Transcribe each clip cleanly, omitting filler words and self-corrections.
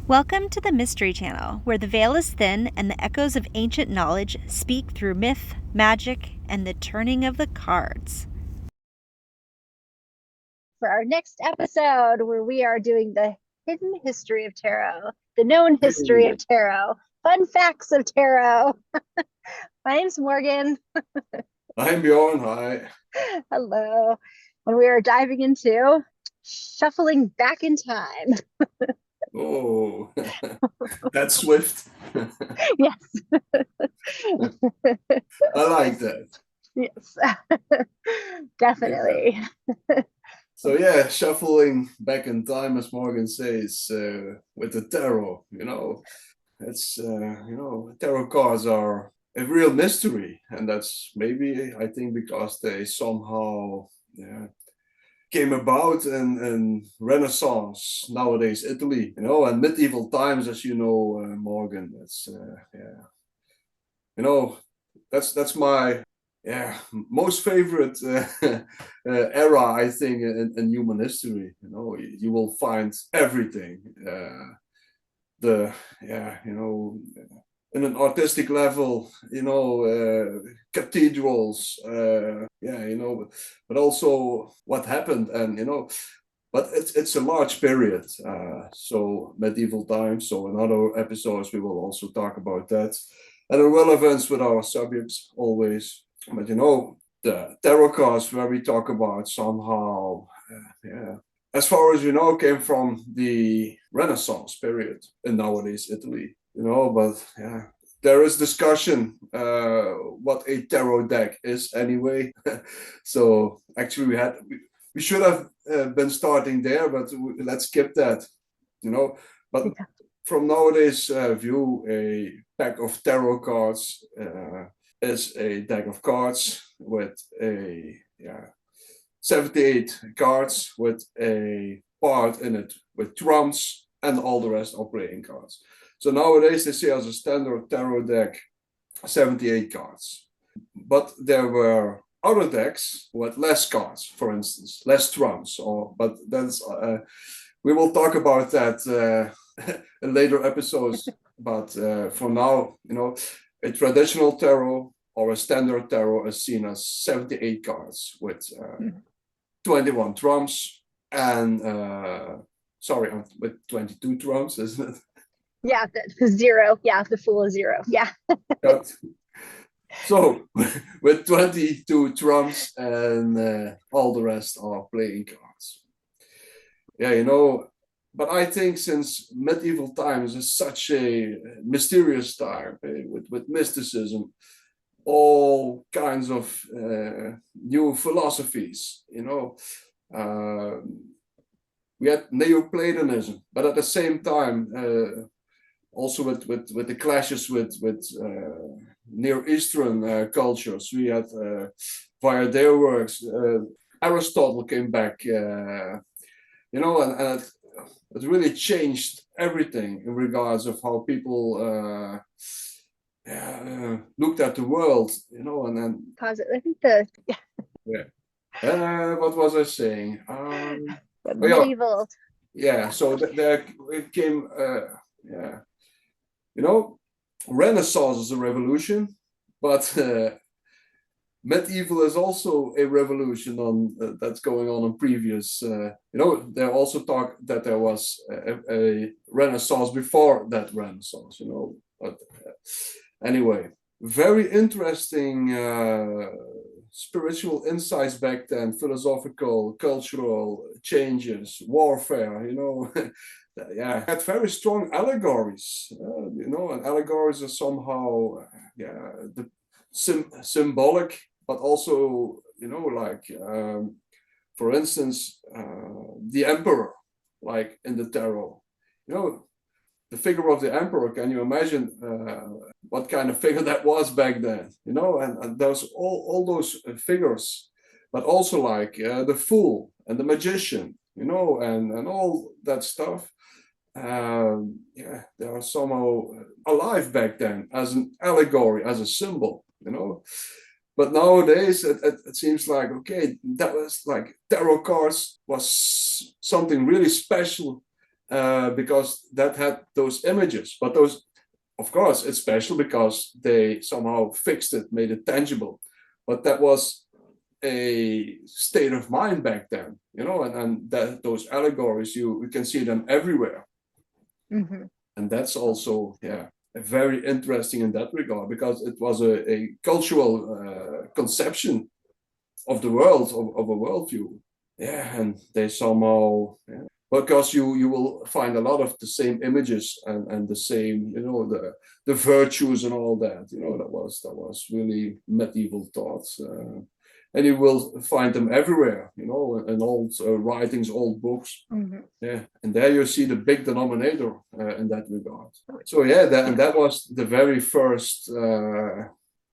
Welcome to the Mystery Channel, where the veil is thin and the echoes of ancient knowledge speak through myth, magic, and the turning of the cards. For our next episode, where we are doing the hidden history of tarot, the known history of tarot, fun facts of tarot. My name's Morgan. I'm Bjorn. Hi. Hello. And we are diving into shuffling back in time. Oh, that's swift. Yes. I like that. Yes. Definitely. Yeah. So yeah, shuffling back in time, as Morgan says, with the tarot. It's tarot cards are a real mystery, and that's maybe I think because they somehow came about in Renaissance, nowadays Italy, and medieval times, as you know, Morgan. That's my most favorite era, I think, in human history. You will find everything. The yeah, in an artistic level, cathedrals, but also what happened, and but it's a large period. So medieval times. So in other episodes, we will also talk about that and the relevance with our subjects always. But the tarot cards where we talk about somehow, as far as came from the Renaissance period in nowadays Italy. But there is discussion what a tarot deck is anyway. So actually we should have been starting there, but let's skip that. But from nowadays view, a deck of tarot cards is a deck of cards with 78 cards with a part in it with trumps, and all the rest are playing cards. So nowadays they say as a standard tarot deck 78 cards. But there were other decks with less cards, for instance, less trumps. But that's we will talk about that in later episodes. But for now, a traditional tarot or a standard tarot is seen as 78 cards with 21 trumps and with 22 trumps, isn't it? Yeah, the zero. Yeah, the full of zero. Yeah. So with 22 trumps and all the rest are playing cards. But I think since medieval times is such a mysterious time with mysticism, all kinds of new philosophies, we had Neoplatonism, but at the same time, also with the clashes with Near Eastern cultures, we had via their works, Aristotle came back, and it really changed everything in regards of how people looked at the world, and then Pause it. I think what was I saying? medieval. So there came, Renaissance is a revolution, but medieval is also a revolution on that's going on in previous. There also talk that there was a Renaissance before that Renaissance. But anyway, very interesting spiritual insights back then, philosophical, cultural changes, warfare. Had very strong allegories. And allegories are somehow the symbolic, but also for instance, the emperor, like in the tarot. The figure of the emperor. Can you imagine what kind of figure that was back then? And there's all those figures, but also like the fool and the magician, and all that stuff. They are somehow alive back then as an allegory, as a symbol, But nowadays it seems like, okay, that was like tarot cards was something really special because that had those images. But those, of course, it's special because they somehow fixed it, made it tangible. But that was a state of mind back then, and that those allegories, you can see them everywhere. Mm-hmm. And that's also, very interesting in that regard, because it was a cultural conception of the world, of a worldview. Yeah, and they somehow, because you will find a lot of the same images and the same, the virtues and all that. That was really medieval thoughts. And you will find them everywhere, in old writings, old books. Mm-hmm. Yeah, and there you see the big denominator in that regard. So that was the very first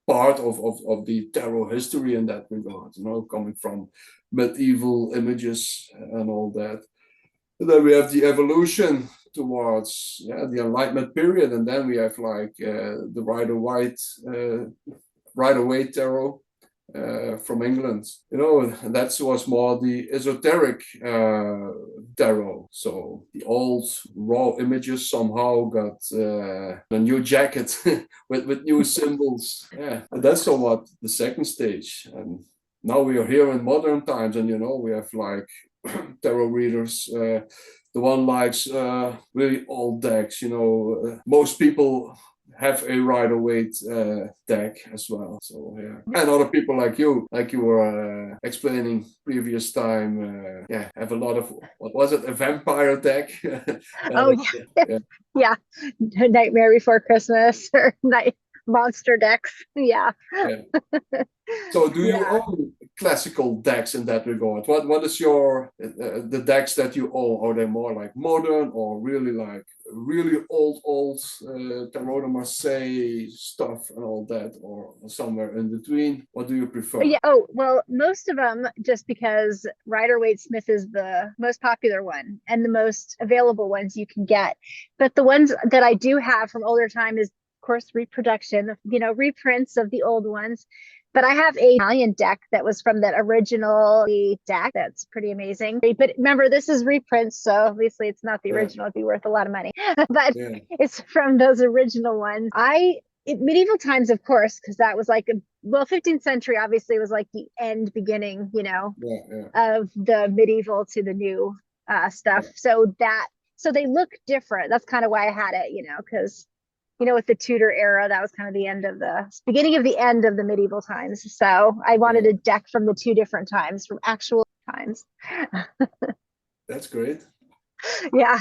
part of the tarot history in that regard. Coming from medieval images and all that. And then we have the evolution towards the Enlightenment period, and then we have like the Rider-Waite tarot. From England, and that was more the esoteric tarot. So the old raw images somehow got a new jacket with new symbols. Yeah, and that's somewhat the second stage. And now we are here in modern times, and we have like tarot readers. The one likes really old decks. Most people have a Rider-Waite deck as well. So and other people like you were explaining previous time, have a lot of, what was it, a vampire deck? Oh yeah. Nightmare Before Christmas or monster decks. Yeah. So do you own classical decks in that regard? What is your the decks that you own? Are they more like modern, or really like really old Tarot de Marseille stuff and all that, or somewhere in between? What do you prefer? Yeah. Oh, well, most of them, just because Rider-Waite-Smith is the most popular one and the most available ones you can get. But the ones that I do have from older time is, of course, reproduction, reprints of the old ones. But I have a Italian deck that was from that original deck. That's pretty amazing. But remember, this is reprints, so obviously it's not the original. It'd be worth a lot of money. But it's from those original ones. Medieval times, of course, because that was like 15th century obviously was like the beginning, of the medieval to the new stuff. So they look different. That's kind of why I had it, because with the Tudor era, that was kind of beginning of the end of the medieval times. So I wanted a deck from the two different times, from actual times. That's great. Yeah.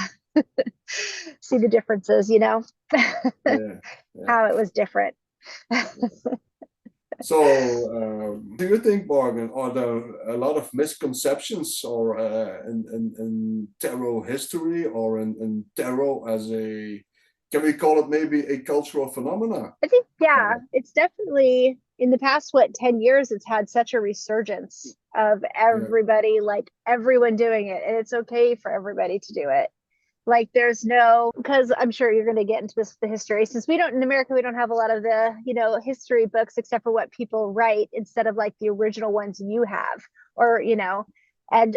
See the differences, how it was different. So, do you think, Morgan, are there a lot of misconceptions or in tarot history, or in tarot as can we call it maybe a cultural phenomena? I think, it's definitely, in the past, 10 years, it's had such a resurgence of everybody, like everyone doing it. And it's okay for everybody to do it. Like because I'm sure you're going to get into this, the history, since in America, we don't have a lot of the, history books, except for what people write instead of like the original ones you have, or, and,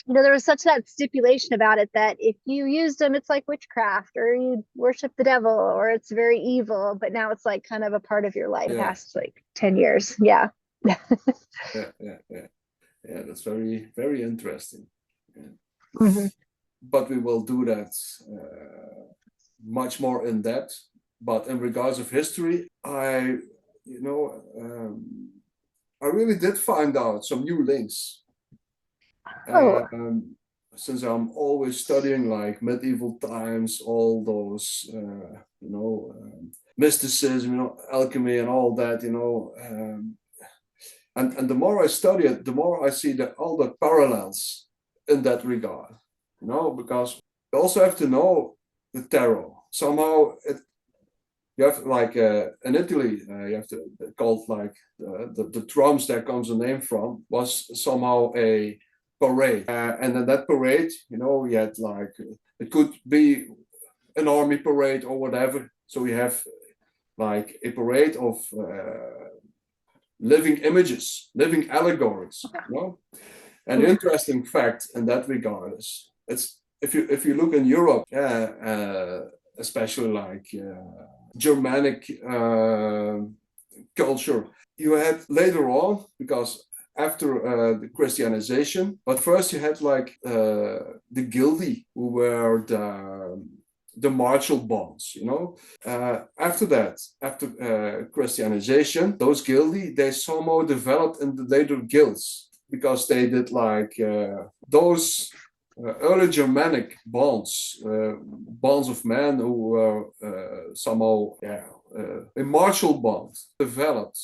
there was such that stipulation about it that if you used them, it's like witchcraft, or you worship the devil, or it's very evil. But now it's like kind of a part of your life. Past like 10 years. Yeah. That's very, very interesting. Mm-hmm. But we will do that much more in depth. But in regards of history, I really did find out some new links. Since I'm always studying like medieval times, all those mysticism, alchemy and all that, and the more I study it, the more I see all the parallels in that regard, because you also have to know the tarot. Somehow you have like in Italy, you have to call like the drums that comes the name from was somehow a parade, and then that parade, we had like, it could be an army parade or whatever. So we have like a parade of living images, living allegories. And the interesting fact in that regard is, if you look in Europe, especially like Germanic culture, you had later on, because after the Christianization, but first you had like the guildy, who were the martial bonds, you know. After that, after Christianization, those guildy, they somehow developed into later guilds, because they did like those early Germanic bonds, bonds of men who were somehow, a martial bond developed.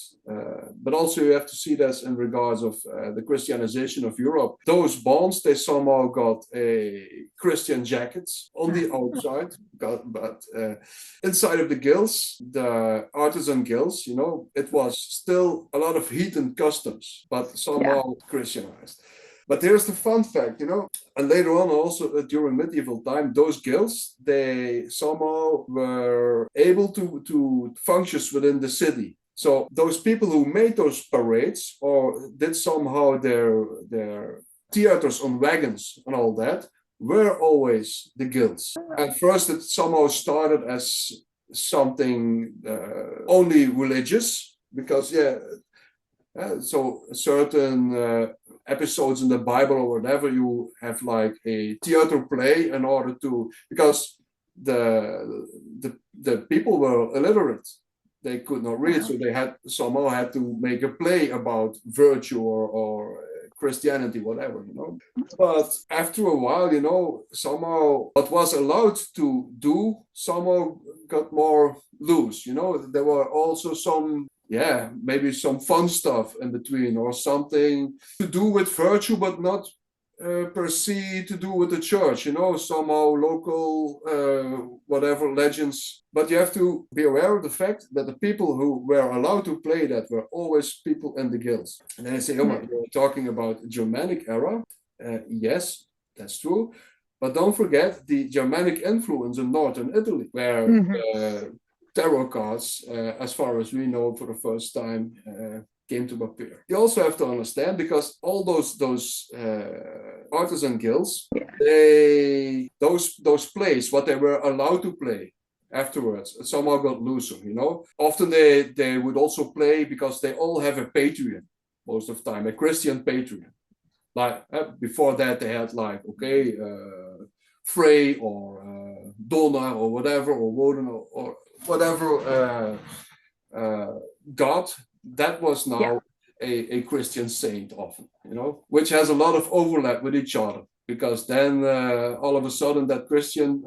But also you have to see this in regards of the Christianization of Europe. Those bonds, they somehow got a Christian jackets on the outside, but inside of the guilds, the artisan guilds, you know, it was still a lot of heathen customs, but somehow Christianized. But here's the fun fact, you know, and later on also during medieval time, those guilds, they somehow were able to function within the city. So those people who made those parades or did somehow their theaters on wagons and all that were always the guilds. At first it somehow started as something only religious, because so certain episodes in the Bible or whatever, you have like a theater play in order to, because the people were illiterate, they could not read, so they had somehow had to make a play about virtue or Christianity, whatever, you know. But after a while, you know, somehow what was allowed to do somehow got more loose, you know. There were also some, maybe some fun stuff in between, or something to do with virtue, but not per se to do with the church, you know, somehow local, whatever legends. But you have to be aware of the fact that the people who were allowed to play that were always people in the guilds. And then I say, you're talking about Germanic era. Yes, that's true. But don't forget the Germanic influence in northern Italy, where tarot cards, as far as we know, for the first time came to appear. You also have to understand, because all those artisan guilds, those plays, what they were allowed to play afterwards, it somehow got looser, you know. Often they would also play, because they all have a patron, most of the time, a Christian patron. Like before that, they had like, Frey or Donna or whatever, or Woden or whatever god. That was now a Christian saint often, you know, which has a lot of overlap with each other, because then all of a sudden that Christian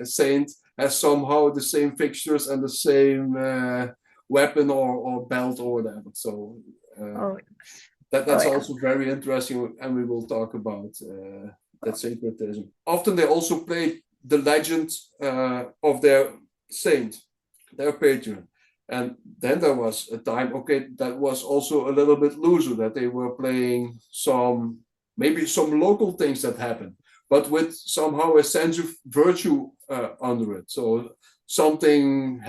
saint has somehow the same fixtures and the same weapon or belt or whatever. So that's also very interesting, and we will talk about that syncretism. Often they also play the legend of their saint, their patron. And then there was a time, that was also a little bit looser, that they were playing maybe some local things that happened, but with somehow a sense of virtue under it. So something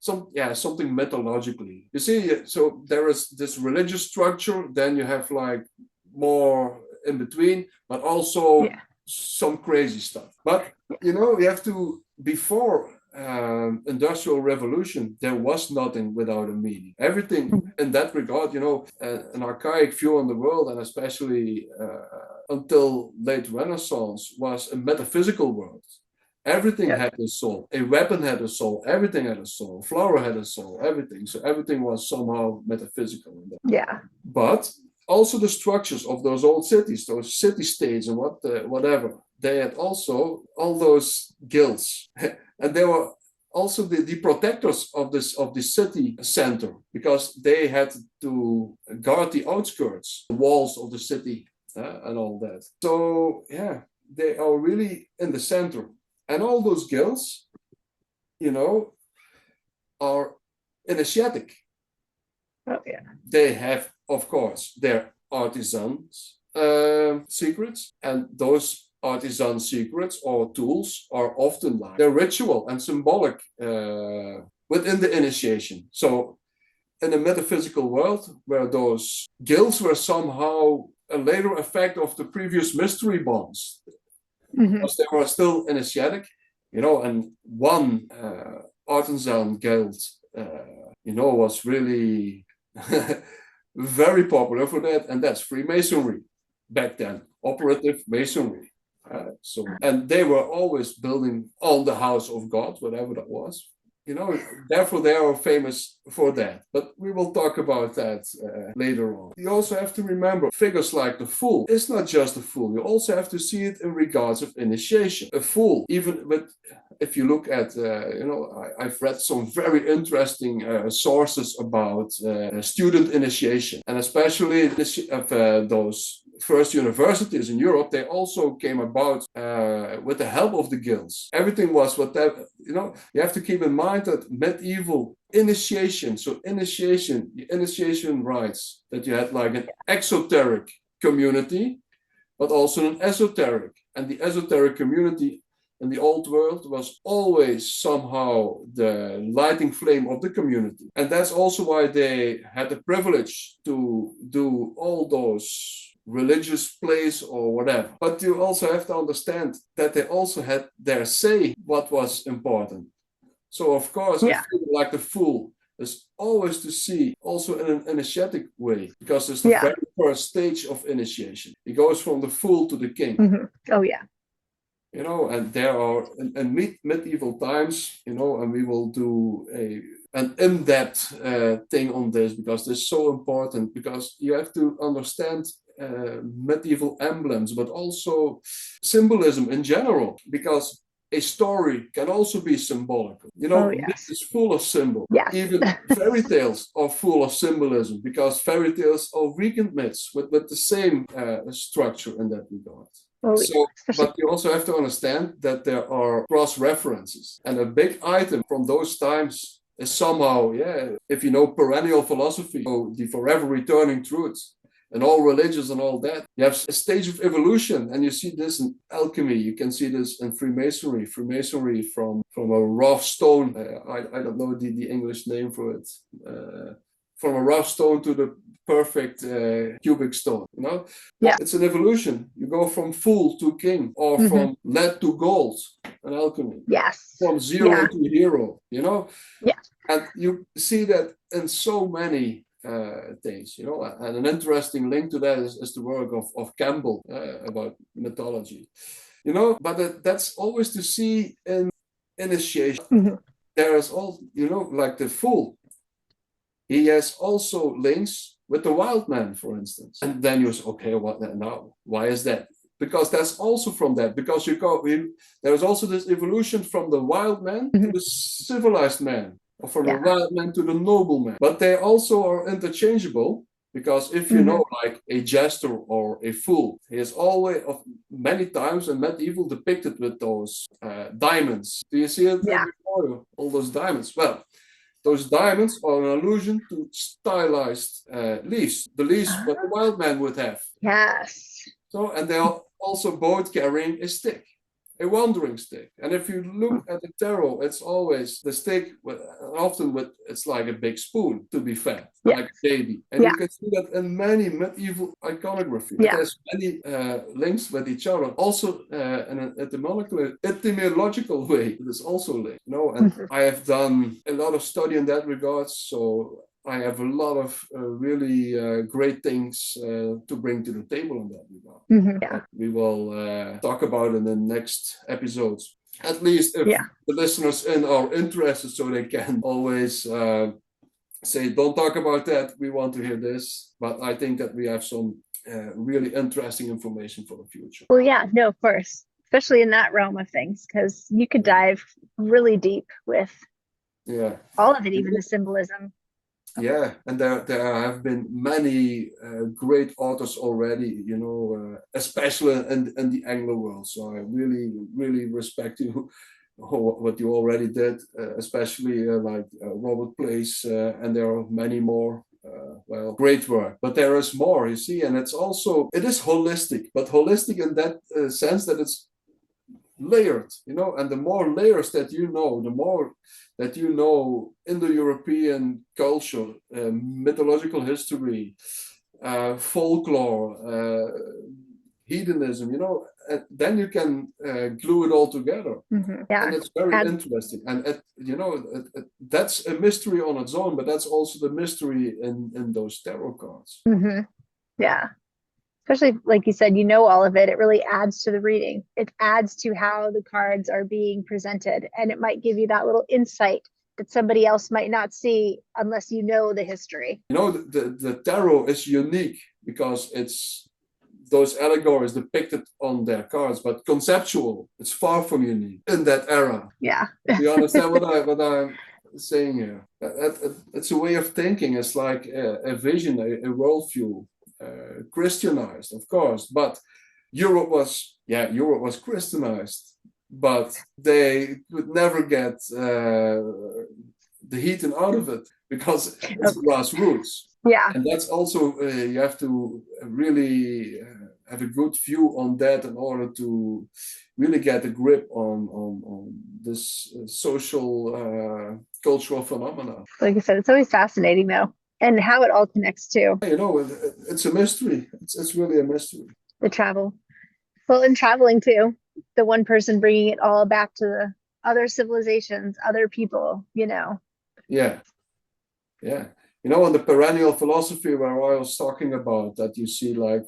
something mythologically. You see, so there is this religious structure, then you have like more in between, but also some crazy stuff. But, you know, you have to, before industrial revolution, there was nothing without a meaning. Everything in that regard, you know, an archaic view on the world, and especially until late Renaissance, was a metaphysical world. Everything had a soul. A weapon had a soul. Everything had a soul. Flower had a soul. Everything. So everything was somehow metaphysical. But also the structures of those old cities, those city-states and whatever, they had also all those guilds. And they were also the protectors of the city center, because they had to guard the outskirts, the walls of the city and all that. So they are really in the center. And all those guilds, you know, are initiatic. They have, of course, their artisans' secrets, and those artisan secrets or tools are often like they're ritual and symbolic within the initiation. So in a metaphysical world where those guilds were somehow a later effect of the previous mystery bonds, because they were still initiatic, and one artisan guild, was really very popular for that, and that's Freemasonry back then, operative masonry. And they were always building on the house of God, whatever that was. Therefore they are famous for that. But we will talk about that later on. You also have to remember figures like the fool. It's not just a fool. You also have to see it in regards of initiation. A fool, even with, if you look at, I've read some very interesting sources about student initiation, and especially those first universities in Europe, they also came about with the help of the guilds. Everything was you have to keep in mind that medieval initiation, initiation rites, that you had like an exoteric community, but also an esoteric. And the esoteric community in the old world was always somehow the lighting flame of the community. And that's also why they had the privilege to do all those religious plays or whatever. But you also have to understand that they also had their say what was important. So of course, I feel like the fool is always to see also in an initiatic way, because it's the very first stage of initiation. It goes from the fool to the king. Oh yeah. And there are in medieval times, and we will do an in-depth thing on this, because this is so important, because you have to understand medieval emblems, but also symbolism in general, because a story can also be symbolic. Myth is full of symbol. Yes. Even fairy tales are full of symbolism, because fairy tales are weekend myths with the same structure in that regard. But you also have to understand that there are cross references, and a big item from those times is somehow, if you know perennial philosophy, the forever returning truths, and all religions and all that. You have a stage of evolution, and you see this in alchemy. You can see this in Freemasonry. Freemasonry from a rough stone. I don't know the English name for it. From a rough stone to the perfect cubic stone. It's an evolution. You go from fool to king, or from lead to gold in alchemy. Yes. From zero to hero. Yeah. And you see that in so many things, and an interesting link to that is the work of Campbell about mythology, but that's always to see in initiation. There is all, like the fool, he has also links with the wild man, for instance, and then you say, okay, what now? Why is that? Because that's also from that, because there's also this evolution from the wild man to the civilized man, or from the wild man to the noble man. But they also are interchangeable, because if you know, like a jester or a fool, he is always, many times in medieval, depicted with those diamonds. Do you see it before you? All those diamonds. Well, those diamonds are an allusion to stylized leaves, the leaves what the wild man would have. Yes. So, and they are also both carrying a stick, a wandering stick. And if you look at the tarot, it's always the stick, it's like a big spoon to be fed, like a baby. And you can see that in many medieval iconography. It has many links with each other. Also, in an etymological way, it is also linked. And I have done a lot of study in that regard, so I have a lot of really great things to bring to the table in that regard. We will talk about in the next episodes. At least if the listeners are interested, so they can always say, don't talk about that, we want to hear this. But I think that we have some really interesting information for the future. Well, of course, especially in that realm of things, because you could dive really deep with all of it, even the symbolism. Yeah, and there have been many great authors already, especially in the Anglo world. So I really, really respect you, what you already did, especially like Robert Place, and there are many more. Great work. But there is more, you see, and it is holistic, but holistic in that sense that it's layered, and the more layers that the more that Indo-European culture, mythological history, folklore, hedonism, then you can glue it all together. Yeah, and it's very interesting, and that's a mystery on its own, but that's also the mystery in those tarot cards. Yeah, especially like you said, all of it. It really adds to the reading. It adds to how the cards are being presented, and it might give you that little insight that somebody else might not see unless you know the history. The tarot is unique because it's those allegories depicted on their cards, but conceptual, it's far from unique in that era. Yeah. Do you understand what I'm saying here? It's a way of thinking. It's like a vision, a worldview, Christianized, of course. But Europe was Christianized, but they could never get the heathen out of it because it's grassroots. Yeah. And that's also, you have to really have a good view on that in order to really get a grip on this social, cultural phenomena. Like I said, it's always fascinating though, and how it all connects too. It's a mystery. It's really a mystery. The travel. Well, in traveling too, the one person bringing it all back to the other civilizations, other people, Yeah. Yeah. On the perennial philosophy where I was talking about that, you see like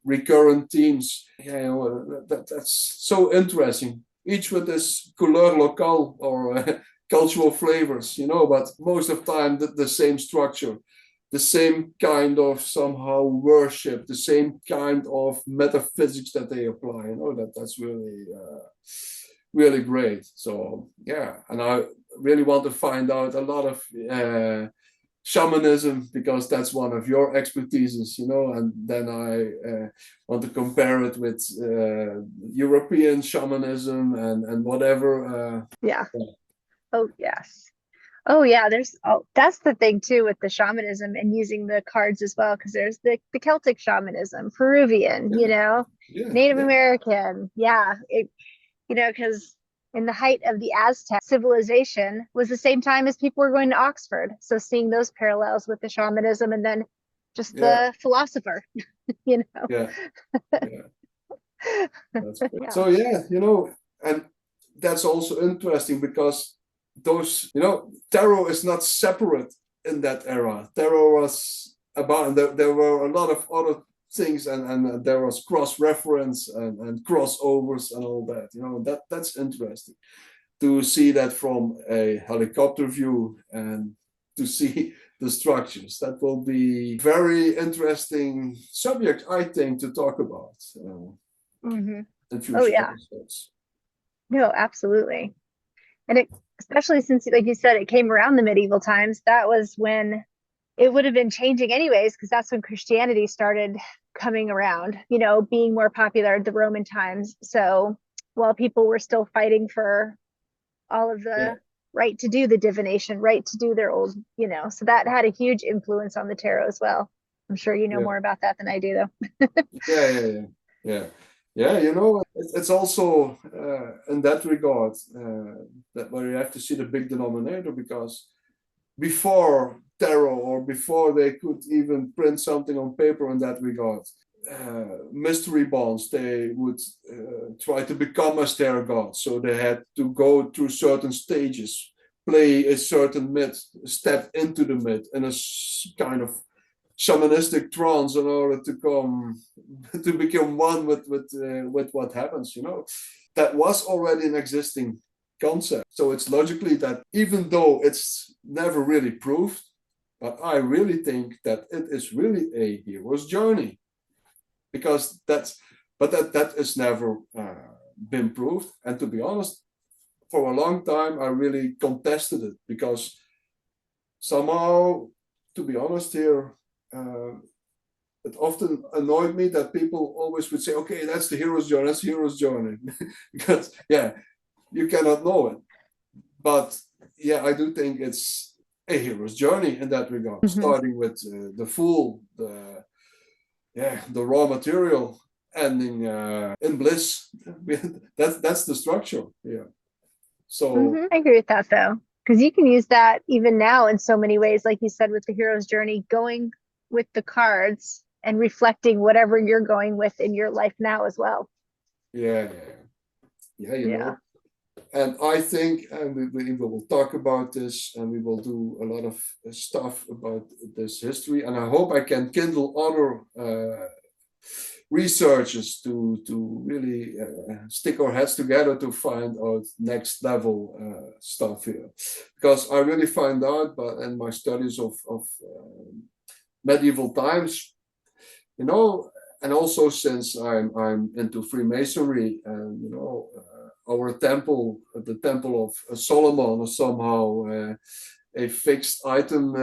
recurrent themes. Yeah, that's so interesting. Each with this couleur locale or cultural flavors, but most of the time the same structure, the same kind of somehow worship, the same kind of metaphysics that they apply. That's really really great. So yeah, and I really want to find out a lot of shamanism because that's one of your expertises, and then I want to compare it with European shamanism and whatever. Yeah. Oh yes. Oh yeah, that's the thing too with the shamanism and using the cards as well, because there's the Celtic shamanism, Peruvian, Native American. Yeah. Because in the height of the Aztec civilization was the same time as people were going to Oxford. So seeing those parallels with the shamanism and then just the philosopher, Yeah. That's great. So and that's also interesting because those, tarot is not separate in that era. Tarot was about, and there were a lot of other things, and there was cross-reference and crossovers and all that. That's interesting to see that from a helicopter view and to see the structures. That will be very interesting subject, I think, to talk about in future episodes. No, absolutely. And especially since, like you said, it came around the medieval times, that was when it would have been changing anyways, because that's when Christianity started coming around, being more popular at the Roman times. So while people were still fighting for all of the right to do the divination, right to do their old, so that had a huge influence on the tarot as well. I'm sure you know more about that than I do, though. Yeah. It's also in that regard that where you have to see the big denominator, because before tarot or before they could even print something on paper in that regard, mystery bonds, they would try to become as their god. So they had to go through certain stages, play a certain myth, step into the myth in a kind of shamanistic trance in order to become one with what happens. That was already an existing concept. So it's logically that even though it's never really proved, but I really think that it is really a hero's journey, because that has never been proved. And to be honest, for a long time I really contested it, because somehow, to be honest here, it often annoyed me that people always would say, okay, that's the hero's journey, because you cannot know it. But I do think it's a hero's journey in that regard, starting with the fool, the raw material, ending in bliss. That's the structure. So I agree with that though, because you can use that even now in so many ways, like you said, with the hero's journey, going with the cards and reflecting whatever you're going with in your life now as well. Yeah, you Yeah. know. And I think, and we will talk about this, and we will do a lot of stuff about this history. And I hope I can kindle other researchers to really stick our heads together to find out next level stuff here, because I really find out, but in my studies of medieval times, you know, and also since I'm into Freemasonry, and you know, our temple, the Temple of Solomon, is somehow a fixed item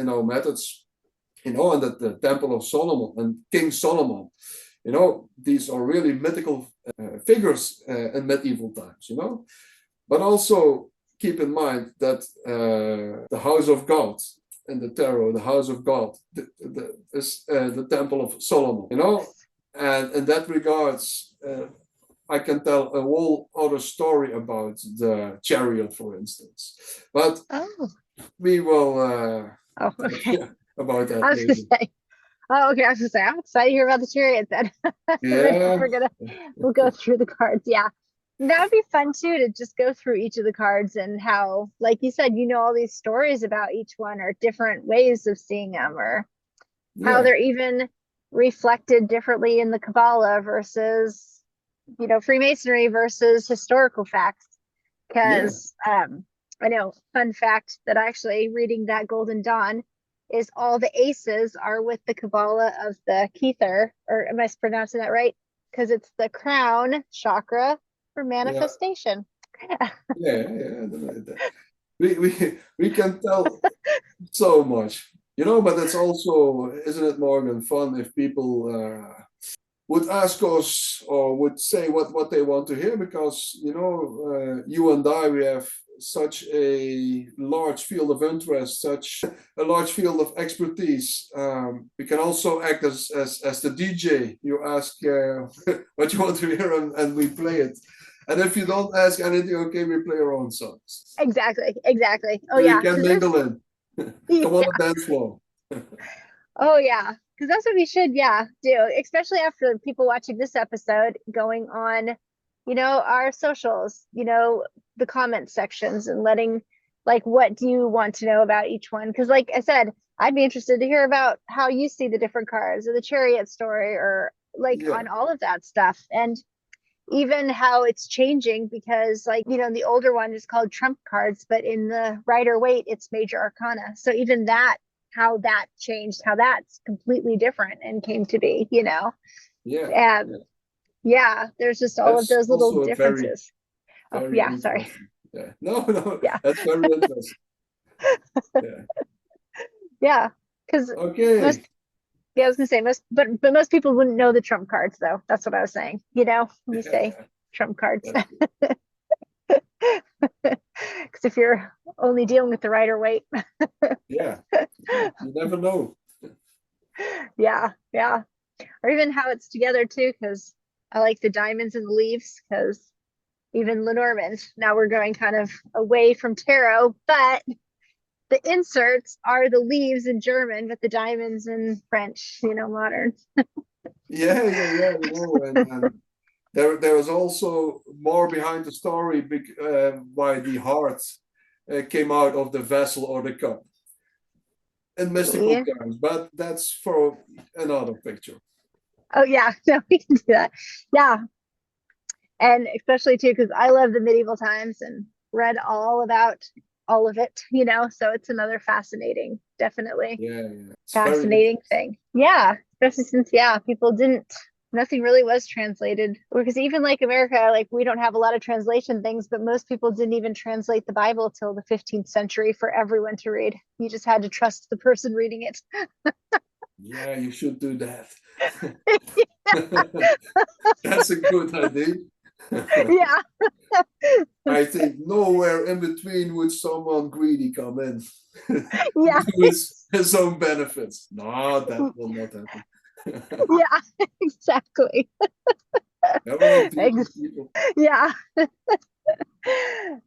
in our methods, you know, and that the Temple of Solomon and King Solomon, you know, these are really mythical figures in medieval times, you know, but also keep in mind that the house of God in the tarot, the house of God, is the Temple of Solomon, you know, and in that regards, I can tell a whole other story about the chariot, for instance, but we will Okay. about that I was later. gonna say, oh, okay. I was gonna say, I'm excited to hear about the chariot then. Yeah. We'll go through the cards. Yeah. That would be fun too, to just go through each of the cards and how, like you said, you know, all these stories about each one, or different ways of seeing them, or how they're even reflected differently in the Kabbalah versus, you know, Freemasonry versus historical facts. Because I know, fun fact, that actually reading that Golden Dawn is all the aces are with the Kabbalah of the Kether, or am I pronouncing that right? Because it's the crown chakra for manifestation. We can tell so much, you know, but it's also, isn't it, Morgan, fun if people would ask us or would say what they want to hear, because you know, you and I, we have such a large field of interest, such a large field of expertise. We can also act as the DJ. You ask what you want to hear, and we play it. And if you don't ask anything, okay, we play our own songs. Exactly. Oh, so yeah. You can mingle in. Come on the dance floor. Oh, yeah. Because that's what we should, do, especially after people watching this episode going on, you know, our socials, you know, the comment sections, and letting, like, what do you want to know about each one? Because, like I said, I'd be interested to hear about how you see the different cards, or the chariot story, or like on all of that stuff. And even how it's changing, because, like, you know, the older one is called trump cards, but in the Rider Waite, it's major arcana. So even that, how that changed, how that's completely different and came to be, you know. There's just all of those little differences. Very Sorry. No, that's very interesting. Because okay. I was gonna say but most people wouldn't know the trump cards, though. That's what I was saying, you know, when you say trump cards. Because if you're only dealing with the Rider Waite, you never know. Or even how it's together too, because I like the diamonds and the leaves, because even Lenormand, now we're going kind of away from tarot, but the inserts are the leaves in German, but the diamonds in French, you know, modern. You know, and there is also more behind the story, why the heart came out of the vessel or the cup in mystical terms, but that's for another picture. Oh yeah, no, we can do that. Yeah, and especially too, because I love the medieval times and read all about all of it, you know, so it's another fascinating, definitely fascinating thing. Especially since people didn't, nothing really was translated, because even like America, like, we don't have a lot of translation things, but most people didn't even translate the Bible till the 15th century for everyone to read. You just had to trust the person reading it. You should do that. That's a good idea. I think nowhere in between would someone greedy come in. To his own benefits. No, that will not happen. Exactly.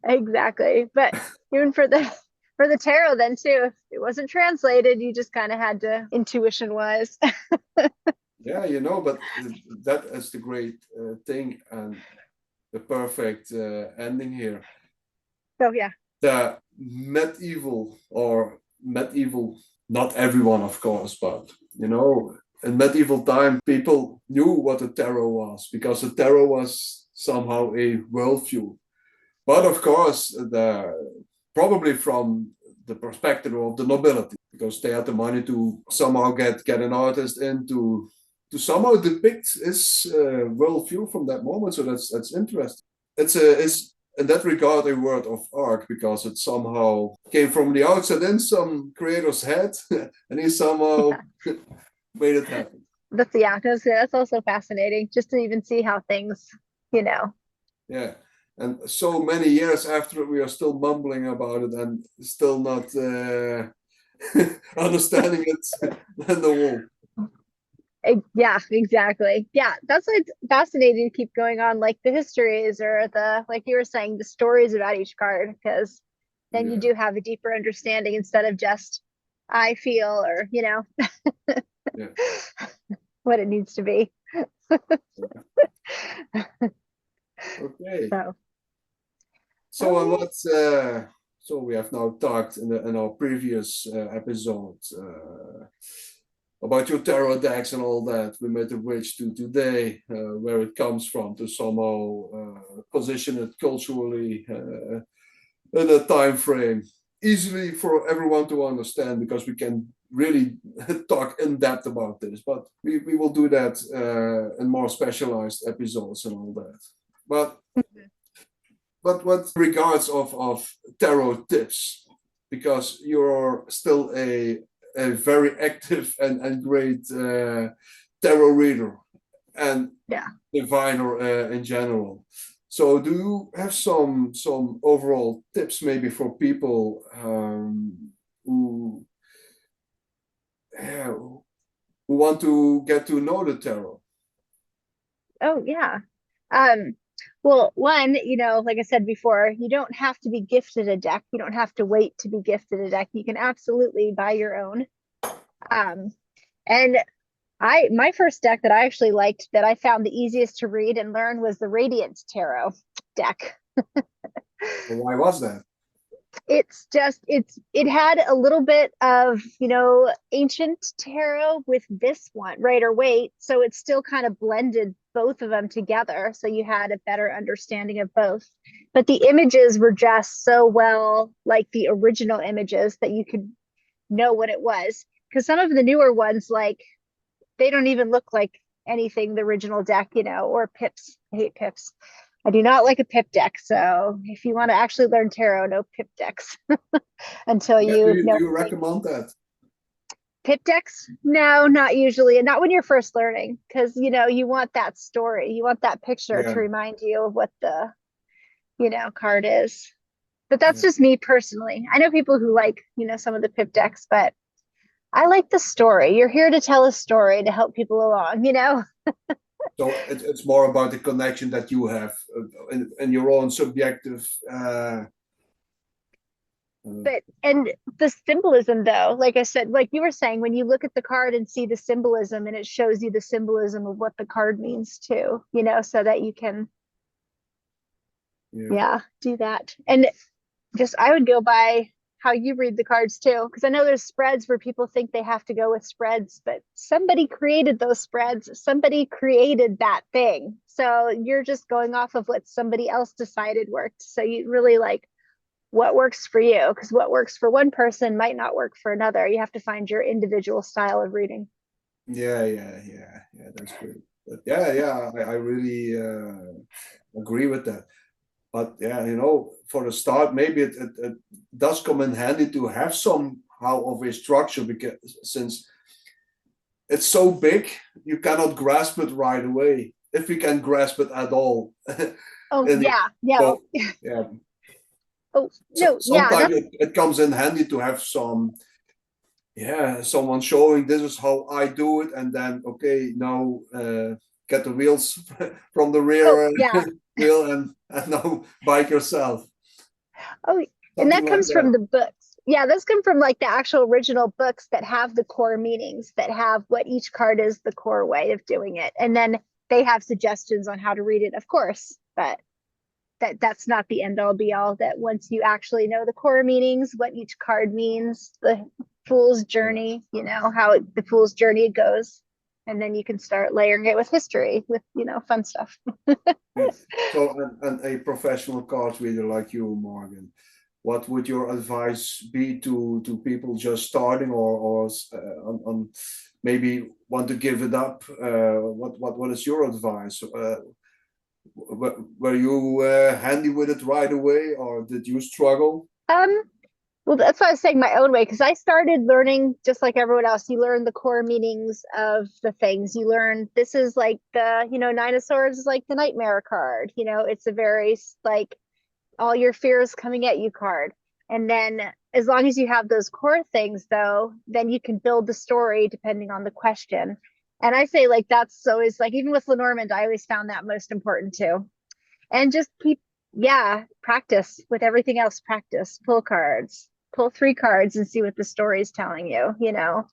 Exactly. But even for the tarot then too, It wasn't translated. You just kind of had to intuition wise. Yeah, you know, but that is the great thing and the perfect ending here. So yeah. The medieval, not everyone, of course, but you know, in medieval time, people knew what the tarot was because the tarot was somehow a worldview. But of course, probably from the perspective of the nobility, because they had the money to somehow get an artist in to somehow depict his worldview from that moment. So that's interesting. It's in that regard a word of art because it somehow came from the outside in some creator's head, and he somehow made it happen. That's also fascinating, just to even see how things, you know. Yeah. And so many years after it, we are still mumbling about it and still not understanding it in the wall. Yeah, exactly. Yeah, that's why it's fascinating to keep going on, like the histories or the, like you were saying, the stories about each card, because then you do have a deeper understanding instead of just I feel or, you know, Yeah. what it needs to be. Okay. So So let's so we have now talked in our previous episode about your tarot decks and all that. We made a bridge to today, where it comes from, to somehow position it culturally in a time frame, easily for everyone to understand, because we can really talk in depth about this. But we will do that in more specialized episodes and all that. But what regards of tarot tips, because you're still a very active and great tarot reader and diviner in general. So do you have some overall tips maybe for people who want to get to know the tarot? Oh yeah. Well, one, you know, like I said before, you don't have to be gifted a deck. You don't have to wait to be gifted a deck. You can absolutely buy your own. And my first deck that I actually liked, that I found the easiest to read and learn, was the Radiant Tarot deck. Well, why was that? It had a little bit of, you know, ancient tarot with this one, Rider Waite, so it still kind of blended both of them together, so you had a better understanding of both. But the images were just so well like the original images that you could know what it was, because some of the newer ones, like, they don't even look like anything the original deck, you know, or pips. I hate pips. I do not like a pip deck. So if you want to actually learn tarot, no pip decks until you know. Do you recommend that? Pip decks? No, not usually. And not when you're first learning, because, you know, you want that story. You want that picture to remind you of what the, you know, card is. But that's just me personally. I know people who like, you know, some of the pip decks, but I like the story. You're here to tell a story to help people along, you know? So it's more about the connection that you have in your own subjective. But, and the symbolism, though, like I said, like you were saying, when you look at the card and see the symbolism, and it shows you the symbolism of what the card means too, you know, so that you can, do that. And just, I would go by how you read the cards too, because I know there's spreads where people think they have to go with spreads, but somebody created those spreads. Somebody created that thing. So you're just going off of what somebody else decided worked. So you really like what works for you, because what works for one person might not work for another. You have to find your individual style of reading. Yeah, that's great. But I really agree with that. But yeah, you know, for the start, maybe it does come in handy to have somehow of a structure, because since it's so big, you cannot grasp it right away, if you can grasp it at all. Oh, yeah. So, yeah. Oh, no, sometimes it comes in handy to have someone showing this is how I do it, and then okay, now get the wheels from the rear wheel and now bike yourself. Oh, and that comes from the books. Yeah, those come from like the actual original books that have the core meanings, that have what each card is, the core way of doing it. And then they have suggestions on how to read it, of course, but that's not the end all be all. That once you actually know the core meanings, what each card means, the fool's journey, you know, how the fool's journey goes. And then you can start layering it with history, with, you know, fun stuff. Yeah. So, and a professional card reader like you, Morgan, what would your advice be to people just starting, or on maybe want to give it up? What is your advice? Were you handy with it right away, or did you struggle? Um, well, that's why I was saying my own way, because I started learning just like everyone else. You learn the core meanings of the things. You learn this is like the, you know, Nine of Swords is like the nightmare card. You know, it's a very like all your fears coming at you card. And then as long as you have those core things, though, then you can build the story depending on the question. And I say like that's always like, even with Lenormand, I always found that most important too. And just keep, yeah, practice with everything else. Practice, pull cards, pull 3 cards and see what the story is telling you, you know.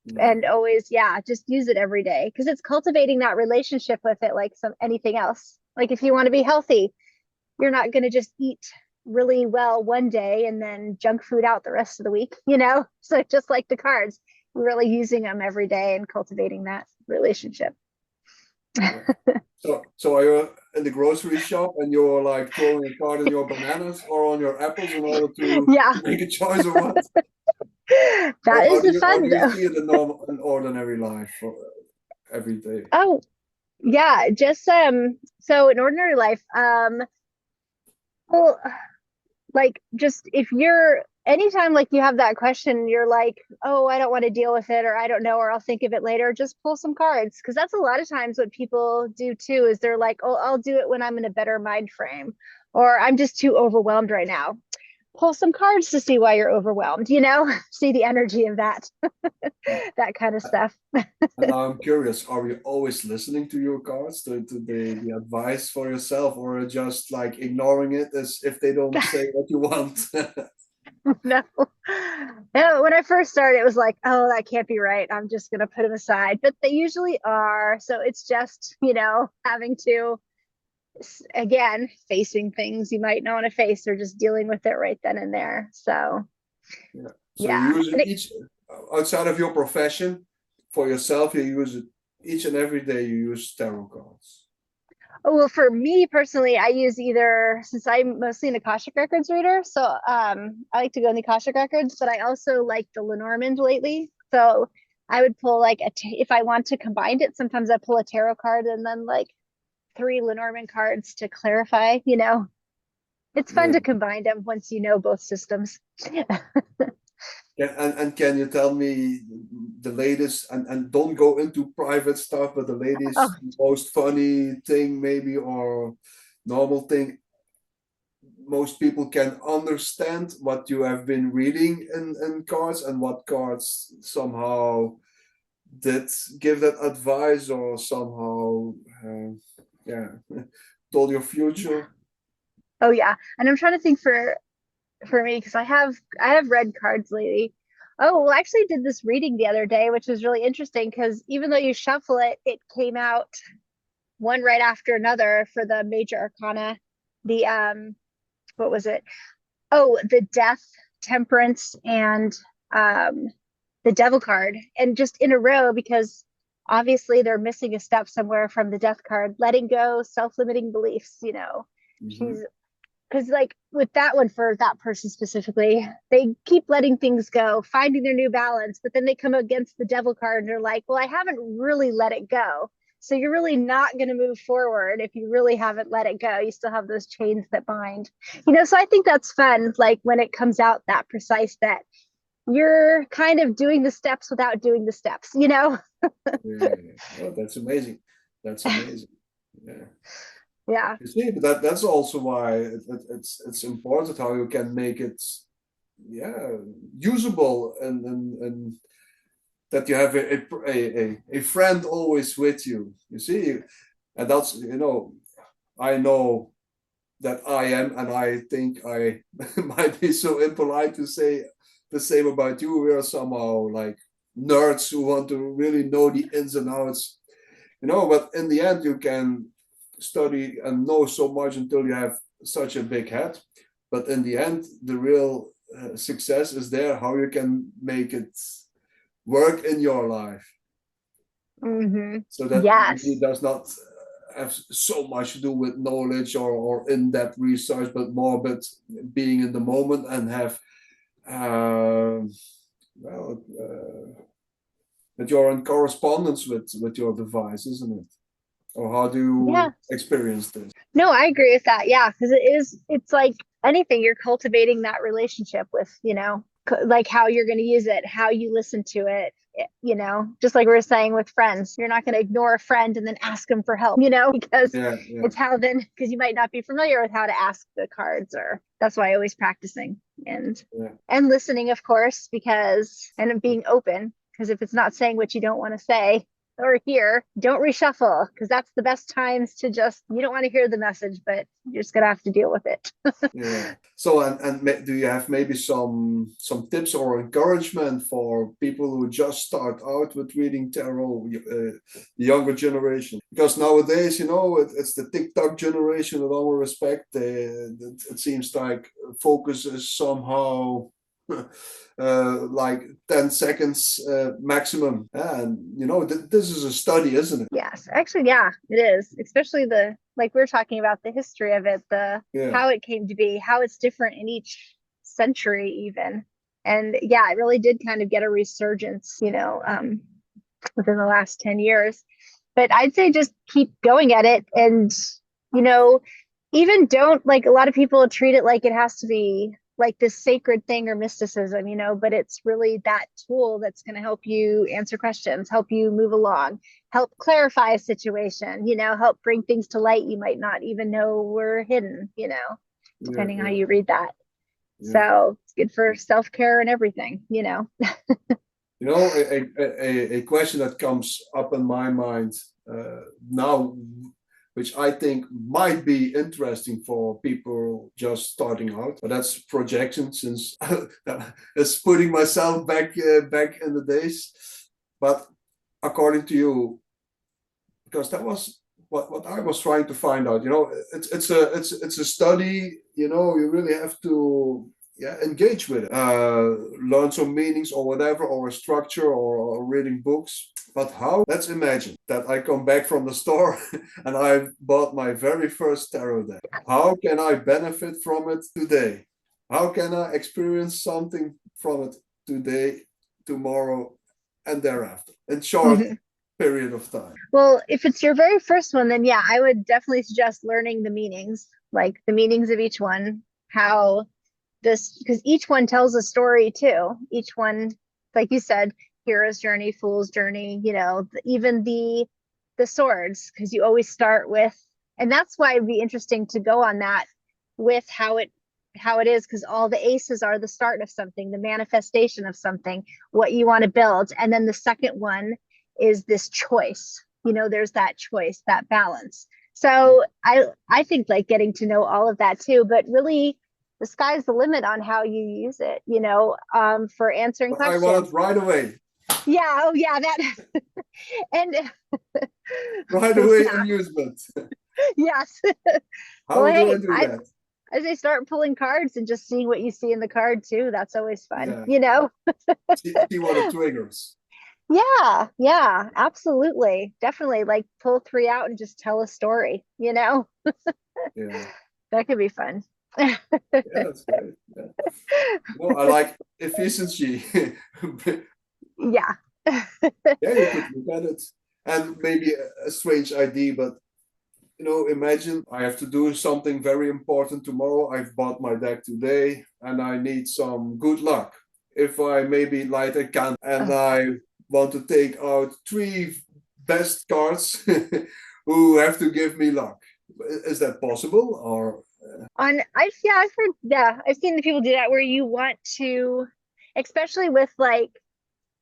Yeah. And always, yeah, just use it every day, because it's cultivating that relationship with it like some anything else. Like if you want to be healthy, you're not going to just eat really well one day and then junk food out the rest of the week, you know. So just like the cards, really using them every day and cultivating that relationship. Yeah. So are you in the grocery shop and you're like throwing a card on your bananas or on your apples in order to Yeah, make a choice, or what? that is the Or fun do you though. see it in normal, in ordinary life for every day? Oh, yeah, just so in ordinary life, well, like just if you're anytime like you have that question, you're like, oh, I don't want to deal with it, or I don't know, or I'll think of it later, just pull some cards, because that's a lot of times what people do too, is they're like, oh, I'll do it when I'm in a better mind frame, or I'm just too overwhelmed right now. Pull some cards to see why you're overwhelmed, you know. See the energy of that. That kind of stuff. And now I'm curious, are you always listening to your cards, to the advice for yourself, or just like ignoring it as if they don't say what you want? No. No, when I first started, it was like, oh, that can't be right. I'm just going to put them aside. But they usually are. So it's just, you know, having to, again, facing things you might not want to face, or just dealing with it right then and there. So, Yeah. So you yeah. use it each outside of your profession for yourself. You use it each and every day. You use tarot cards. Oh, well, for me personally, I use either, since I'm mostly an Akashic Records reader, so I like to go in the Akashic Records, but I also like the Lenormand lately. So I would pull like if I want to combine it, sometimes I pull a tarot card and then like 3 Lenormand cards to clarify, you know. It's fun Yeah. to combine them once you know both systems. And can you tell me the latest, and don't go into private stuff, but the Oh, latest most funny thing maybe, or normal thing most people can understand what you have been reading in cards, and what cards somehow did give that advice, or somehow yeah told your future. oh yeah. And I'm trying to think for me, because I have read cards lately. Oh, well, I actually did this reading the other day, which was really interesting, because even though you shuffle it, it came out one right after another for the major arcana. The what was it? Oh, the death, temperance, and um the devil card, and just in a row, because obviously they're missing a step somewhere from the death card, letting go self-limiting beliefs, you know. Mm-hmm. She's because like with that one, for that person specifically, they keep letting things go, finding their new balance, but then they come against the devil card and they're like, well, I haven't really let it go. So you're really not going to move forward if you really haven't let it go. You still have those chains that bind, you know. So I think that's fun, like when it comes out that precise, that you're kind of doing the steps without doing the steps, you know. Yeah, oh, that's amazing. That's amazing. Yeah. Yeah. You see, but that's also why it's important how you can make it, yeah, usable, and that you have a friend always with you. You see, and that's, I know that I am, and I think I might be so impolite to say the same about you. We are somehow like nerds who want to really know the ins and outs, but in the end, you can study and know so much until you have such a big head. But in the end, the real success is there, how you can make it work in your life. Mm-hmm. So that Yes. it does not have so much to do with knowledge or in-depth research, but more about being in the moment and have, that you're in correspondence with your device, isn't it? Or how do you experience this? No, I agree with that. Yeah, because it's like anything, you're cultivating that relationship with, like how you're going to use it, how you listen to it, just like we were saying with friends, you're not going to ignore a friend and then ask them for help, because it's how then, because you might not be familiar with how to ask the cards, or that's why always practicing and listening, of course, and being open, because if it's not saying what you don't want to say or hear, don't reshuffle, because that's the best times to you don't want to hear the message, but you're just gonna have to deal with it. So and do you have maybe some tips or encouragement for people who just start out with reading tarot, the younger generation? Because nowadays, it's the TikTok generation. With all respect, it seems like focus is somehow like 10 seconds maximum, and this is a study, isn't it? Yes, actually, yeah, it is, especially like we we're talking about the history of it, how it came to be, how it's different in each century even, and it really did kind of get a resurgence within the last 10 years. But I'd say just keep going at it, and even don't, like, a lot of people treat it like it has to be like this sacred thing or mysticism, but it's really that tool that's going to help you answer questions, help you move along, help clarify a situation, help bring things to light you might not even know were hidden, depending how you read that. So it's good for self-care and everything, a question that comes up in my mind now, which I think might be interesting for people just starting out. But that's projection, since it's putting myself back in the days. But according to you, because that was what I was trying to find out. It's a study. You really have to engage with it, learn some meanings or whatever, or a structure, or reading books. But how? Let's imagine that I come back from the store and I bought my very first tarot deck. How can I benefit from it today? How can I experience something from it today, tomorrow, and thereafter, in short period of time? Well, if it's your very first one, then I would definitely suggest learning the meanings, like the meanings of each one, how because each one tells a story too. Each one, like you said, hero's journey, fool's journey, even the swords, because you always start with, and that's why it'd be interesting to go on that with how it is, because all the aces are the start of something, the manifestation of something, what you want to build. And then the second one is this choice, there's that choice, that balance. So I think like getting to know all of that too, but really the sky's the limit on how you use it, for answering questions. I want it right away. Yeah. Oh yeah. That. And right away amusement. Yes. How do I do that? As they start pulling cards and just seeing what you see in the card too, that's always fun, see what it triggers. Yeah, absolutely. Definitely, like, pull 3 out and just tell a story, Yeah. That could be fun. Yeah, that's great. Yeah. I like efficiency. Yeah. You could look at it. And maybe a strange idea, but imagine I have to do something very important tomorrow. I've bought my deck today and I need some good luck. If I maybe light a candle and I want to take out 3 best cards who have to give me luck. Is that possible? Or I've heard, I've seen the people do that, where you want to, especially with like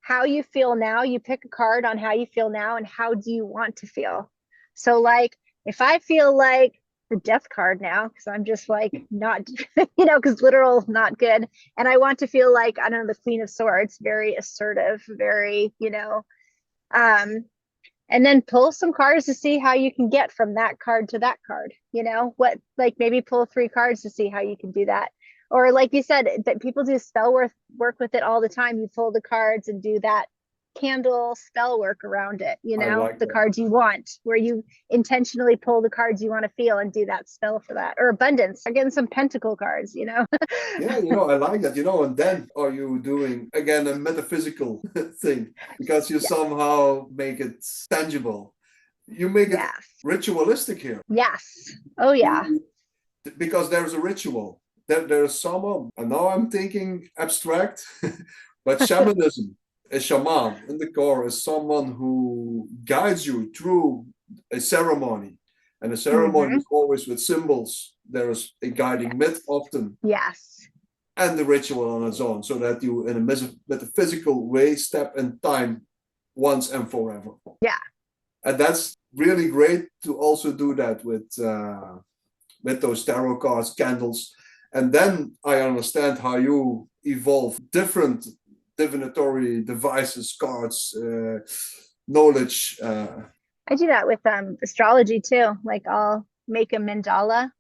how you feel now, you pick a card on how you feel now and how do you want to feel. So like, if I feel like the death card now because I'm just like not, you know, because literal not good. And I want to feel like, I don't know, the Queen of Swords, very assertive, very, you know, um, and then pull some cards to see how you can get from that card to that card, you know, what, like maybe pull 3 cards to see how you can do that. Or like you said, that people do spell work with it all the time. You pull the cards and do that candle spell work around it, you I know, like the that. cards you want, where you intentionally pull the cards you want to feel and do that spell for that. Or abundance, again, some pentacle cards, you know. Yeah, you know, I like that, you know, and then are you doing again a metaphysical thing because you Yeah. somehow make it tangible. You make it Yes. ritualistic here. Yes. Oh yeah. Because there's a ritual. There's someone, and now I'm thinking abstract, but shamanism, a shaman in the core is someone who guides you through a ceremony. And a ceremony Mm-hmm. is always with symbols. There's a guiding myth often, Yes. and the ritual on its own, so that you, in a metaphysical way, step in time once and forever. Yeah. And that's really great to also do that with those tarot cards, candles. And then I understand how you evolve different divinatory devices, cards, knowledge. I do that with astrology too. Like I'll make a mandala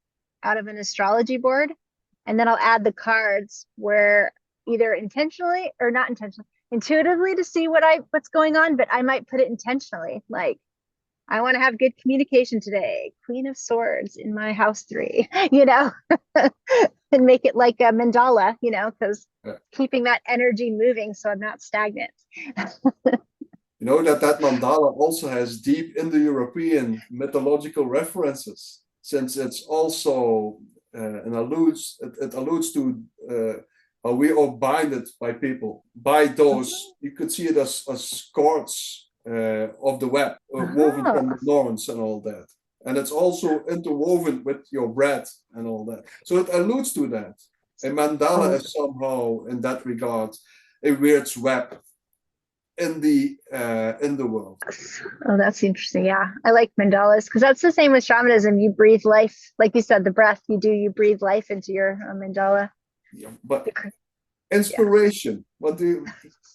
out of an astrology board, and then I'll add the cards where either intentionally or not intentionally, intuitively to see what's going on, but I might put it intentionally. Like I want to have good communication today. Queen of Swords in my house 3, you know, and make it like a mandala, you know, because keeping that energy moving so I'm not stagnant. You know that mandala also has deep Indo-European mythological references, since it's also it alludes to how we are binded by people, by those, you could see it as cords of the web, woven from the Norns and all that. And it's also interwoven with your bread and all that. So it alludes to that. A mandala is somehow, in that regard, a weird web in the world. Oh, that's interesting. Yeah, I like mandalas because that's the same with shamanism. You breathe life, like you said, the breath you breathe life into your mandala. Yeah, but inspiration, what do you,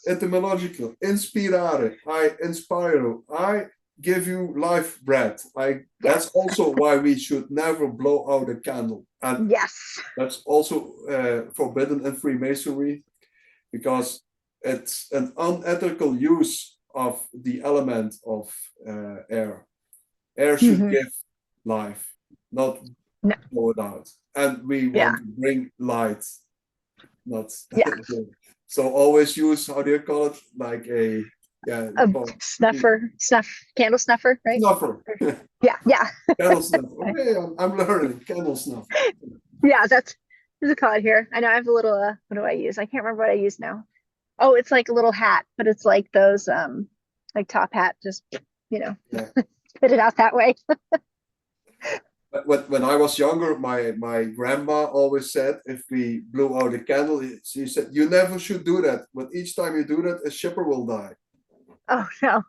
etymological, inspirare, I inspire you, I give you life breath. That's also why we should never blow out a candle. And that's also forbidden in Freemasonry, because it's an unethical use of the element of air. Air should give life, not blow it out. And we want to bring light, not so always use, how do you call it, like a candle snuffer, right? Snuffer. Yeah. Candle snuffer. Okay, I'm learning candle snuffer. Yeah, there's a call here. I know I have a little what do I use? I can't remember what I use now. Oh, it's like a little hat, but it's like those like top hat, just, you know, spit it out that way. But when I was younger, my grandma always said, if we blew out a candle, she said, you never should do that. But each time you do that, a shipper will die. Oh no.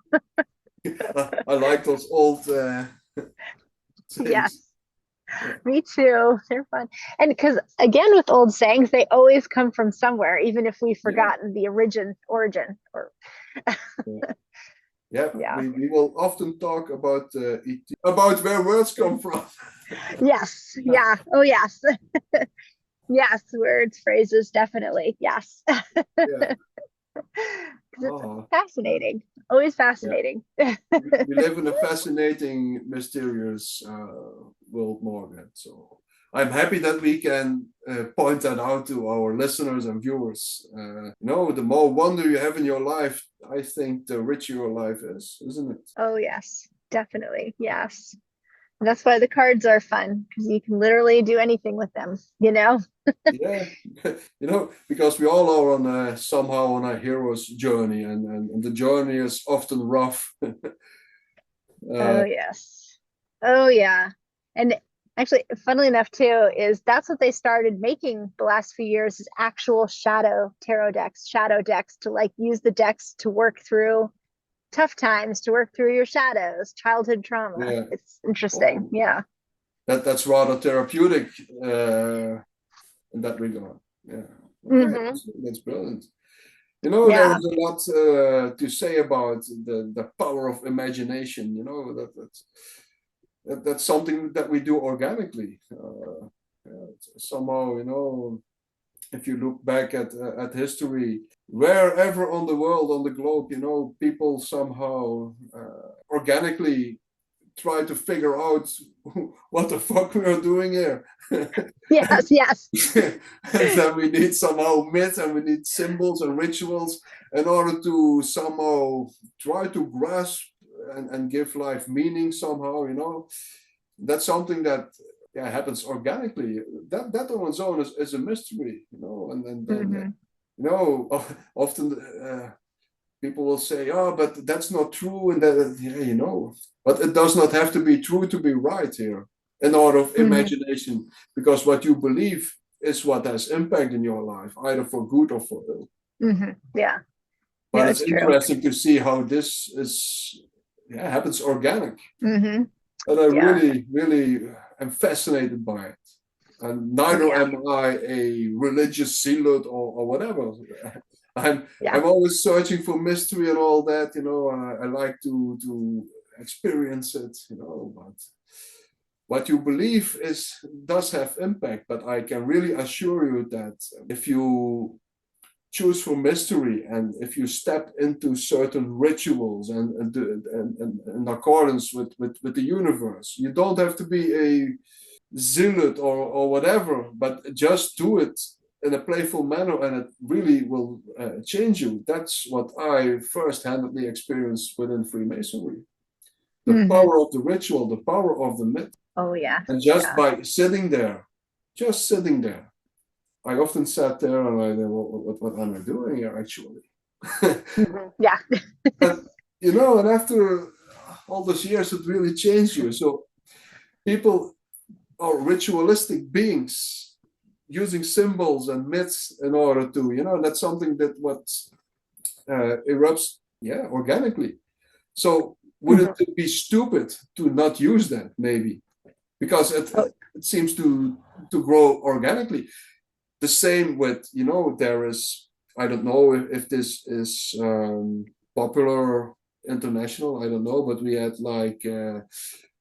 I like those old Yes. Me too. They're fun. And because again, with old sayings, they always come from somewhere, even if we've forgotten the origin or we will often talk about about where words come from. Yes. Yeah. Oh yes. Yes, words, phrases, definitely. Yes. It's fascinating. Always fascinating. We live in a fascinating, mysterious world, Morgan. So I'm happy that we can point that out to our listeners and viewers. The more wonder you have in your life, I think the richer your life is, isn't it? Oh, yes, definitely. Yes. And that's why the cards are fun, because you can literally do anything with them, you know? Yeah, because we all are on somehow on a hero's journey, and the journey is often rough. Oh, yes. Oh, yeah. And actually, funnily enough, too, is that's what they started making the last few years is actual shadow decks to like use the decks to work through tough times, to work through your shadows, childhood trauma. It's interesting. Yeah. that's rather therapeutic in that regard. Yeah, okay, that's brilliant. You know, there Yeah. is a lot to say about the power of imagination. You know, that's something that we do organically. Somehow, you know, if you look back at history, wherever on the world, on the globe, you know, people somehow organically try to figure out what the fuck we are doing here. Yes, yes. And then we need somehow myth and we need symbols and rituals in order to somehow try to grasp and give life meaning somehow, you know. That's something that happens organically. That on its own is a mystery, you know. And then you know, often people will say, "Oh, but that's not true," and that you know, but it does not have to be true to be right here. In order of imagination, because what you believe is what has impact in your life, either for good or for ill. Yeah. But No, it's interesting to see how this is happens organic. And I really am fascinated by it. And neither am I a religious zealot or whatever. I'm always searching for mystery and all that, you know. I like to experience it, you know. But what you believe does have impact. But I can really assure you that if you choose for mystery and if you step into certain rituals and in accordance with the universe, you don't have to be a zealot or whatever, but just do it in a playful manner and it really will change you. That's what I first-handedly experienced within Freemasonry. The power of the ritual, the power of the myth. Oh, yeah. And just by sitting there, I often sat there and I thought, what am I doing here actually? Yeah. But, you know, and after all those years, it really changed you. So people are ritualistic beings using symbols and myths in order to, you know, that's something that what erupts, organically. So would it be stupid to not use that maybe? Because it seems to grow organically. The same with, you know, there is, I don't know if this is popular international, I don't know, but we had like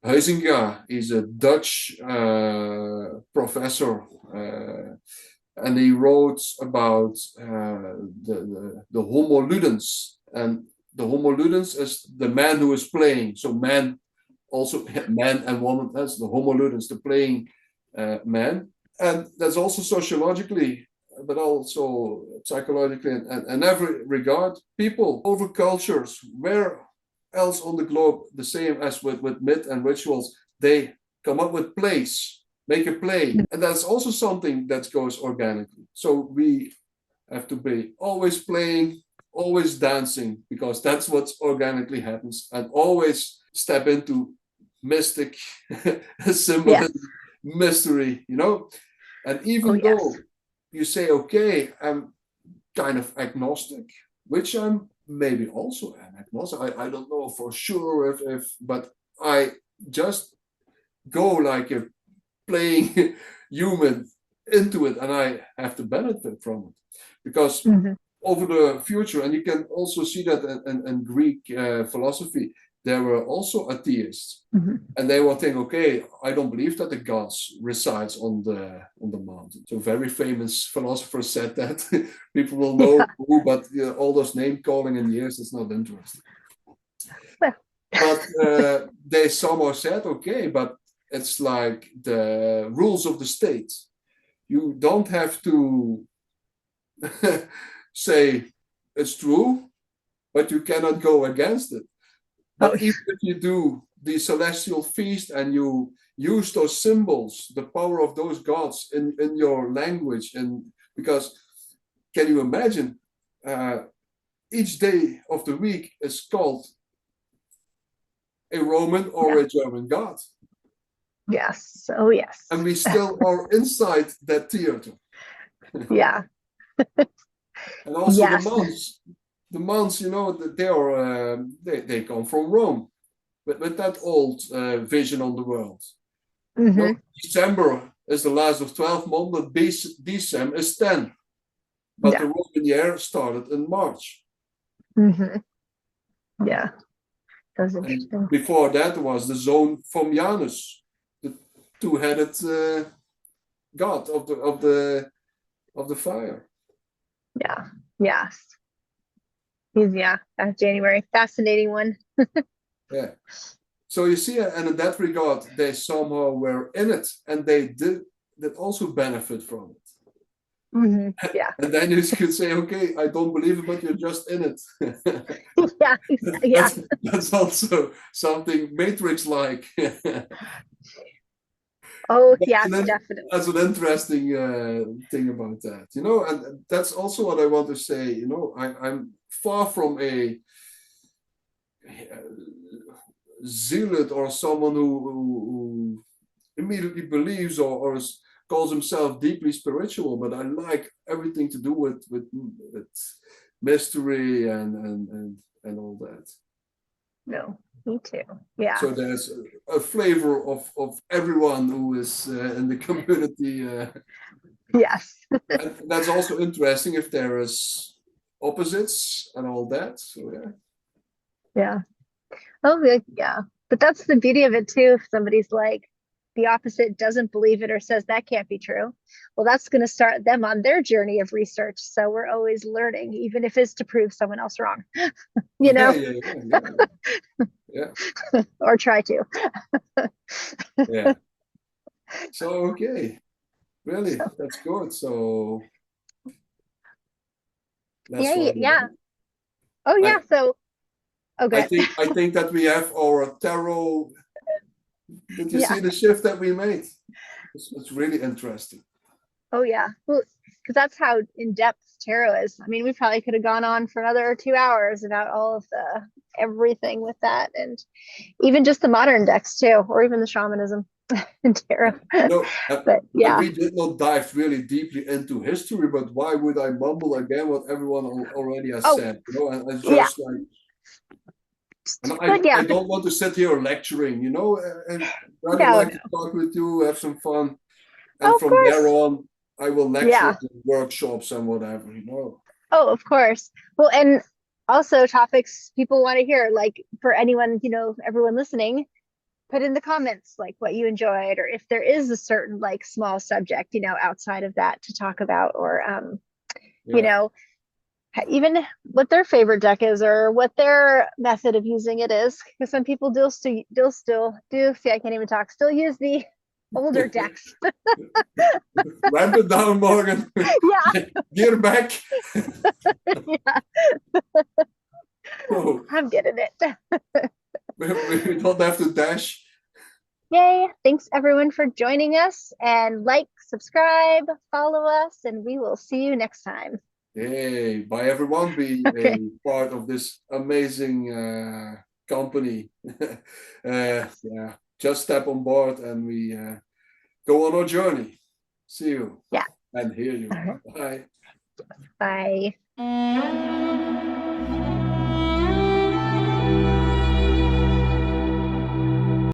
Huizinga, he's a Dutch professor, and he wrote about the Homo ludens, and the Homo ludens is the man who is playing. So man, also man and woman, that's the Homo ludens, the playing man. And that's also sociologically, but also psychologically, and in every regard, people over cultures, where else on the globe, the same as with myth and rituals, they come up with plays, make a play. And that's also something that goes organically. So we have to be always playing, always dancing, because that's what organically happens, and always step into mystic symbolism, mystery, you know. And even though you say, okay, I'm kind of agnostic, which I'm maybe also am agnostic. I don't know for sure if but I just go like a playing human into it, and I have to benefit from it. Because over the future, and you can also see that in Greek philosophy, there were also atheists, and they will think, okay, I don't believe that the gods resides on the mountain. So very famous philosophers said that. People will know who, but all those name calling in years is not interesting. But they somehow said, okay, but it's like the rules of the state. You don't have to say it's true, but you cannot go against it. But even if you do the celestial feast and you use those symbols, the power of those gods in your language, and because can you imagine each day of the week is called a Roman or a German god. Yes. Oh, yes. And we still are inside that theater. Yeah. And also the monks, you know, they are they come from Rome with that old vision on the world. December is the last of 12 months, but December is 10. But the Roman year started in March. Yeah, that's interesting. And before that was the zone from Janus, the two-headed god of the fire. Yeah. Yes. That's January. Fascinating one. Yeah. So you see, and in that regard, they somehow were in it, and they did also benefit from it. Yeah. And then you could say, okay, I don't believe it, but you're just in it. Yeah. That's also something Matrix-like. Oh, yes, definitely. That's an interesting thing about that, and that's also what I want to say. I'm far from a zealot or someone who immediately believes or calls himself deeply spiritual, but I like everything to do with mystery and all that. No, me too. Yeah. So there's a flavor of everyone who is in the community. Yes. And that's also interesting if there is opposites and all that. So yeah. Oh, yeah. But that's the beauty of it too. If somebody's like the opposite doesn't believe it or says that can't be true, well, that's going to start them on their journey of research. So we're always learning, even if it's to prove someone else wrong. Yeah. Or try to. Yeah. So okay. Really, that's good. So that's yeah. Oh yeah. So okay. I think that we have our tarot. Did you see the shift that we made? It's really interesting. Oh yeah. Well, because that's how in-depth tarot is. I mean, we probably could have gone on for another 2 hours about all of the everything with that, and even just the modern decks too, or even the shamanism in tarot. But we did not dive really deeply into history. But why would I mumble again what everyone already has said? And it's just like. And I don't want to sit here lecturing, and rather like to talk with you, have some fun, and from there on, I will lecture in workshops and whatever, Oh, of course. Well, and also topics people want to hear, like for anyone, everyone listening, put in the comments like what you enjoyed, or if there is a certain like small subject, outside of that to talk about, or even what their favorite deck is or what their method of using it is, because some people still see, I can't even talk, still use the older decks. Ramp it down, Morgan. Yeah. Gear back. Yeah. Oh. I'm getting it. We don't have to dash. Yay. Thanks everyone for joining us, and subscribe, follow us, and we will see you next time. Hey, bye everyone. Be a part of this amazing company. Just step on board and we go on our journey. See you. Yeah. And hear you. Right. Bye. Bye.